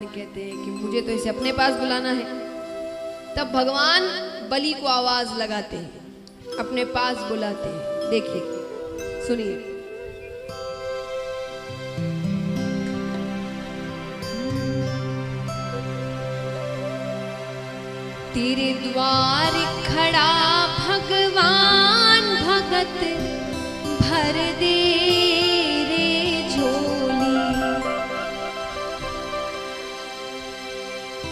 कहते हैं कि मुझे तो इसे अपने पास बुलाना है। तब भगवान बलि को आवाज लगाते हैं, अपने पास बुलाते हैं। देखिए, सुनिए। तेरे द्वार खड़ा भगवान भगत भर दे रे झोली।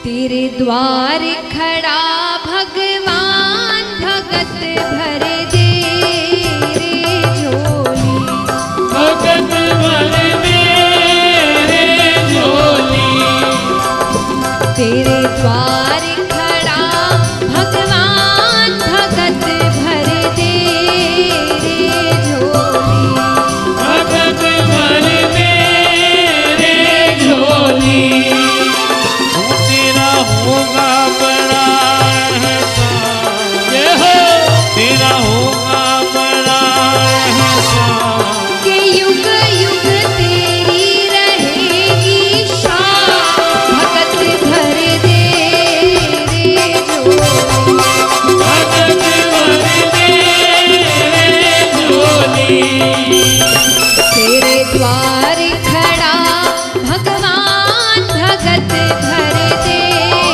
तेरे द्वार खड़ा भगवान भगत भर दे रे झोली। भगत भर दे रे झोली। तेरे द्वार खड़ा भगवान भगत भर दे रे झोली। भगत भर दे रे झोली। तेरा होगा बड़ा एहसान, ये हो तेरा होगा बड़ा एहसान। कि युग युग तेरी रहेगी शान। भगत भर दे रे झोली। भगत भर दे रे झोली। तेरे द्वार खड़ा भगवान भगत भर दे रे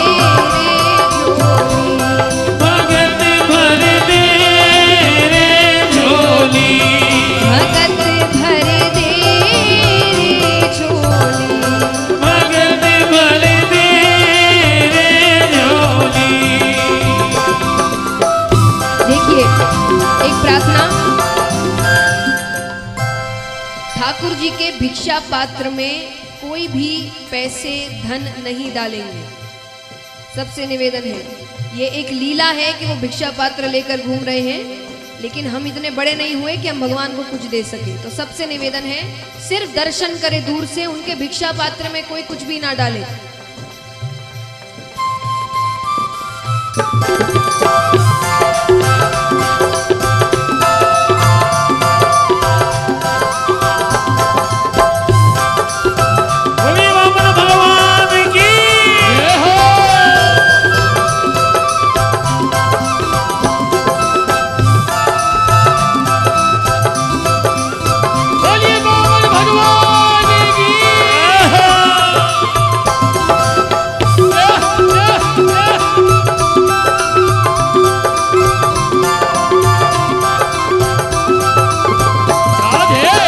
झोली। भगत भर दे रे झोली। भगत भर दे रे झोली। भगत भर दे रे झोली। देखिए, एक प्रार्थना। ठाकुर जी के भिक्षा पात्र में कोई भी पैसे धन नहीं डालेंगे। सबसे निवेदन है, ये एक लीला है कि वो भिक्षा पात्र लेकर घूम रहे हैं, लेकिन हम इतने बड़े नहीं हुए कि हम भगवान को कुछ दे सके। तो सबसे निवेदन है, सिर्फ दर्शन करे दूर से, उनके भिक्षा पात्र में कोई कुछ भी ना डाले। बोलिए वामन भगवान की जय हो। बोलिए वामन भगवान की जय हो। राधे।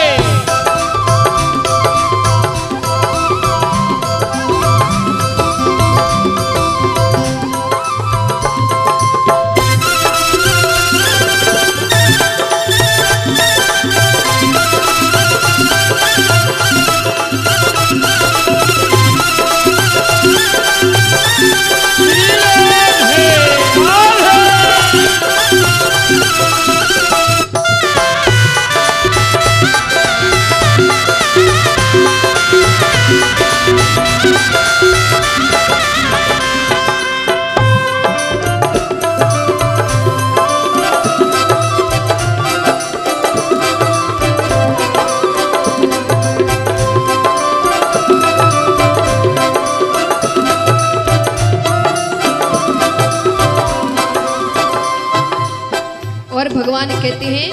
और भगवान कहते हैं,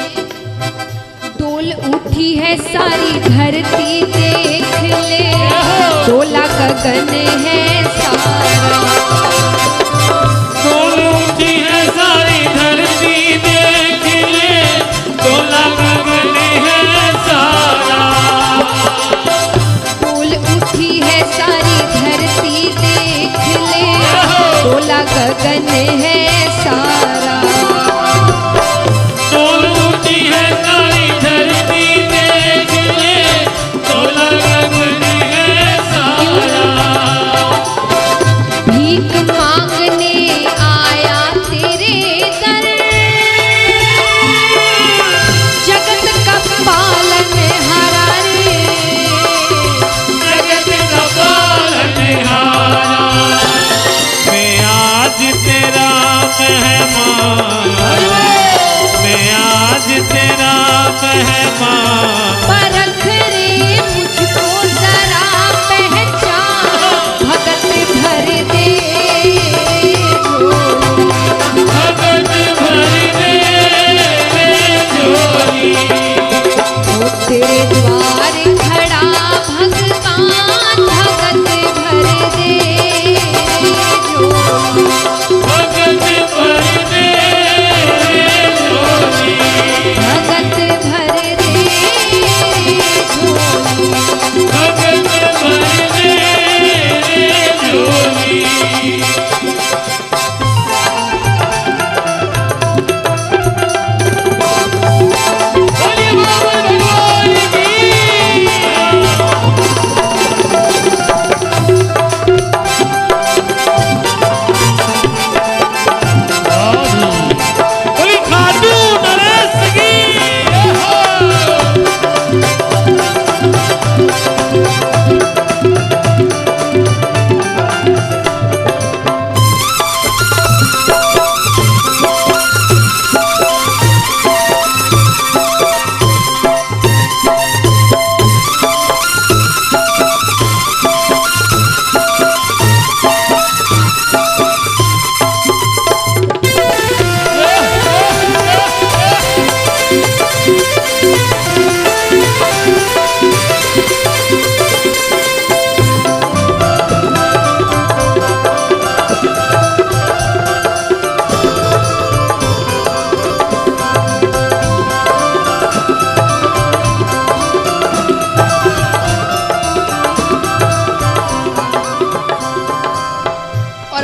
डोल उठी है सारी धरती देख ले। डोला गगन है सारा। डोल उठी है सारी धरती देख ले। डोला गगन है सारा। डोल उठी है सारी धरती देख ले। डोला गगन है सारा। डोल उठी है सारी धरती देख ले। डोला गगन है सारा। भीख मांगने आया तेरे दर। जगत का पालन हारा रे। जगत का पालनहारा। मैं आज तेरा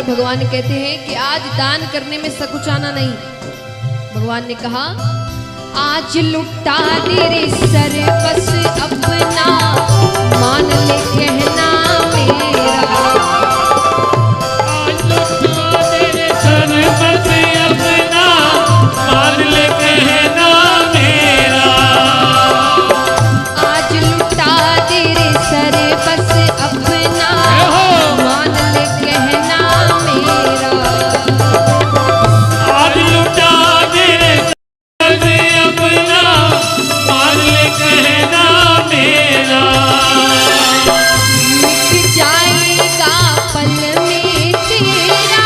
भगवान कहते हैं कि आज दान करने में सकुचाना नहीं। भगवान ने कहा आज लुटा दे रे सर बस अपना, मान ले कहना मेरा। आज लुटा दे रे सर बस अपना, मान ले कहना मेरा। आज लुटा दे रे सर बस अपना, मान ले कहना मेरा। आज लुटा दे रे सर अपना, मान ले कहना मेरा। मिट जाएगा पल में तेरा,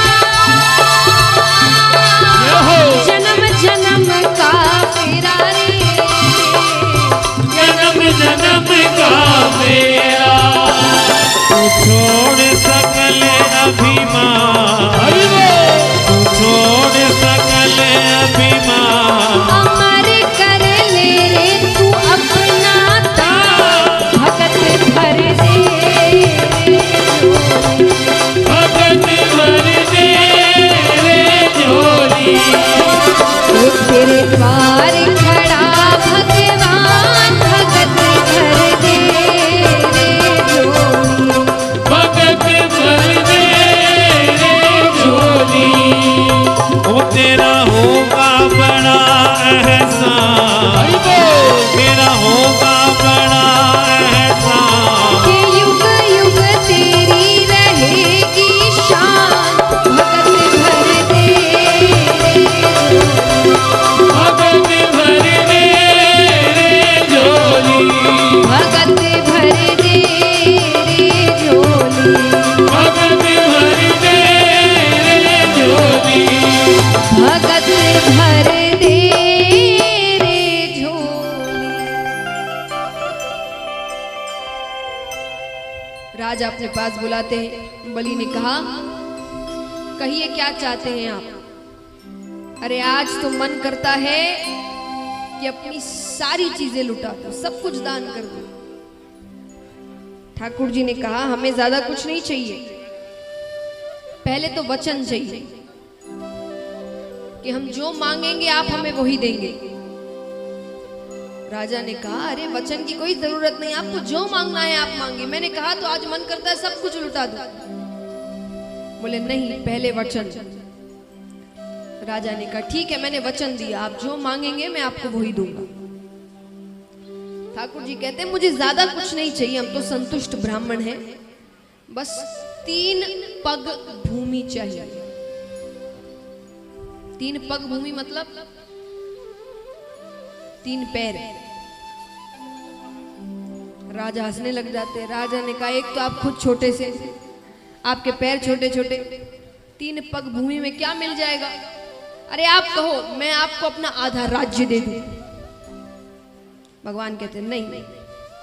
जन्म जन्म का फेरा रे, जन्म जन्म का मेरा। तू छोड़ सकल अभिमान, तू छोड़ सकल अभिमान। अमर कर ले रे तू अपना दान, भगत भर दे भगत भर दे रे झोली। वो तेरे द्वार खड़ा भगवान, भगत भर दे रे झोली। भगत भर दे रे झोली। वो तेरा होगा बड़ा एहसान, तेरा होगा बड़ा एहसान। कि युग युग तेरी रहेगी शान, भगत भर दे रे झोली। भगत भर दे रे झोली। भगत भर दे रे झोली। भगत भर दे रे झोली। भगत भर दे रे झोली। राजा अपने पास बुलाते हैं। बलि ने कहा कहिए क्या चाहते हैं आप। अरे आज तो मन करता है कि अपनी सारी चीजें लुटा दो, सब कुछ दान कर दो। ठाकुर जी ने कहा हमें ज्यादा कुछ नहीं चाहिए, पहले तो वचन चाहिए कि हम जो मांगेंगे आप हमें वही देंगे। राजा ने कहा अरे वचन की कोई जरूरत नहीं, आपको जो मांगना है आप मांगे। मैंने कहा तो आज मन करता है सब कुछ लुटा दो। बोले नहीं, पहले वचन। राजा ने कहा ठीक है, मैंने वचन दिया, आप जो मांगेंगे मैं आपको वही दूंगा। ठाकुर जी कहते हैं मुझे ज्यादा कुछ नहीं चाहिए, हम तो संतुष्ट ब्राह्मण हैं, बस 3 पग भूमि चाहिए। 3 पग भूमि मतलब 3 पैर। राजा हंसने लग जाते। राजा ने कहा एक तो आप खुद छोटे से, आपके पैर छोटे छोटे, 3 पग भूमि में क्या मिल जाएगा। अरे आप कहो मैं आपको अपना आधा राज्य दे दूं। भगवान कहते नहीं नहीं,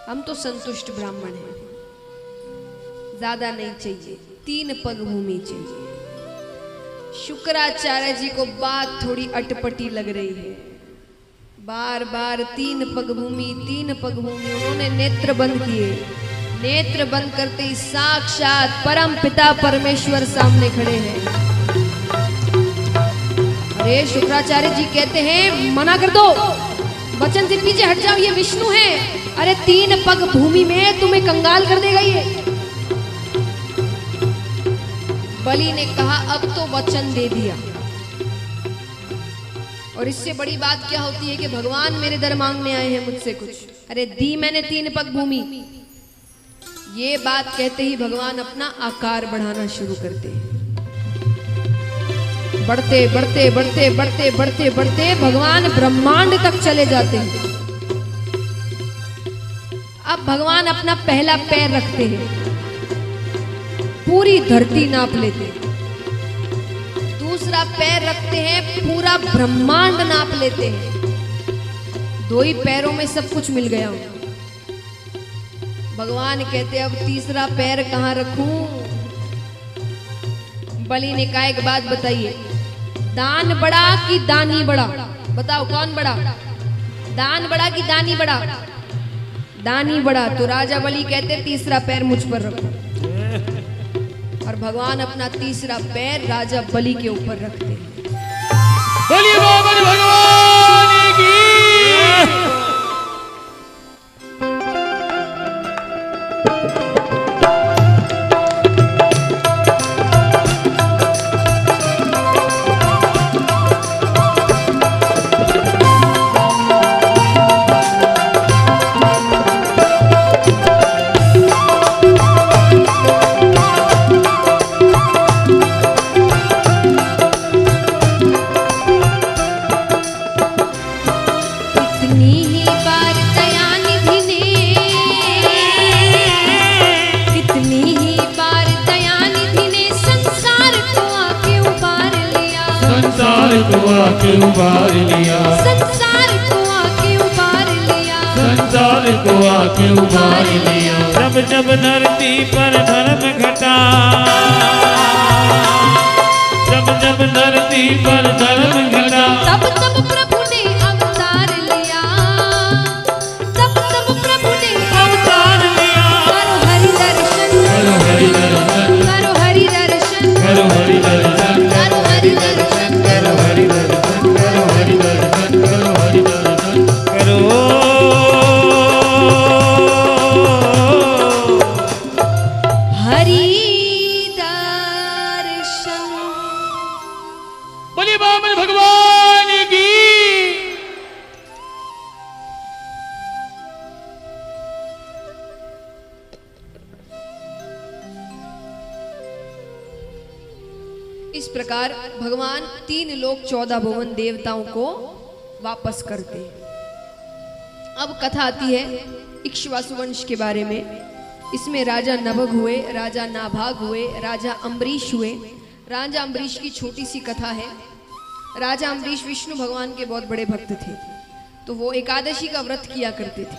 हम तो संतुष्ट ब्राह्मण हैं, ज्यादा नहीं चाहिए, 3 पग भूमि चाहिए। शुक्राचार्य जी को बात थोड़ी अटपटी लग रही है। बार बार 3 पग भूमि, 3 पग भूमि। उन्होंने नेत्र बंद किए। नेत्र बंद करते ही साक्षात परम पिता परमेश्वर सामने खड़े हैं। अरे शुक्राचार्य जी कहते हैं मना कर दो, वचन से पीछे हट जाओ, ये विष्णु है। अरे 3 पग भूमि में तुम्हें कंगाल कर देगा ये। बलि ने कहा अब तो वचन दे दिया, और इससे बड़ी बात क्या होती है कि भगवान मेरे दर मांगने आए हैं मुझसे कुछ। अरे दी मैंने 3 पग भूमि। ये बात कहते ही भगवान अपना आकार बढ़ाना शुरू करते हैं। बढ़ते बढ़ते बढ़ते बढ़ते बढ़ते बढ़ते भगवान ब्रह्मांड तक चले जाते हैं। अब भगवान अपना पहला पैर रखते हैं, पूरी धरती नाप लेते हैं। दूसरा पैर रखते हैं, पूरा ब्रह्मांड नाप लेते हैं। 2 ही पैरों में सब कुछ मिल गया। भगवान कहते अब तीसरा पैर कहां रखूं। बलि ने कहा एक बात बताइए, दान बड़ा कि दानी बड़ा? बताओ कौन बड़ा, दान बड़ा कि दानी बड़ा? दानी बड़ा। तो राजा बलि कहते तीसरा पैर मुझ पर रखो। और भगवान अपना तीसरा पैर राजा बलि के ऊपर रखते हैं। बोलिए वामन भगवान की। आके उबार लिया, संसार को आके उबार लिया, संसार को आके उबार लिया। जब जब धरती पर धर्म घटा, जब जब धरती पर धर्म घटा, तब तब प्रभु ने अवतार लिया, तब तब प्रभु ने अवतार लिया। करो हरि दर्शन, करो हरि दर्शन, करो हरि दर्शन, करो हरि दर्शन, करो हरि दर्शन, करो हरि दर्शन, करो हरि दर्शन, करो हरि दर्शन, करो हरि दर्शन। बोलिए वामन भगवान की। इस प्रकार भगवान 3 लोक 14 भुवन देवताओं को वापस करते हैं। अब कथा आती है इक्ष्वाकु वंश के बारे में। इसमें राजा नभग हुए, राजा नाभाग हुए, राजा अम्बरीश हुए। राजा अम्बरीश की छोटी सी कथा है। राजा अम्बरीश विष्णु भगवान के बहुत बड़े भक्त थे, तो वो एकादशी का व्रत किया करते थे।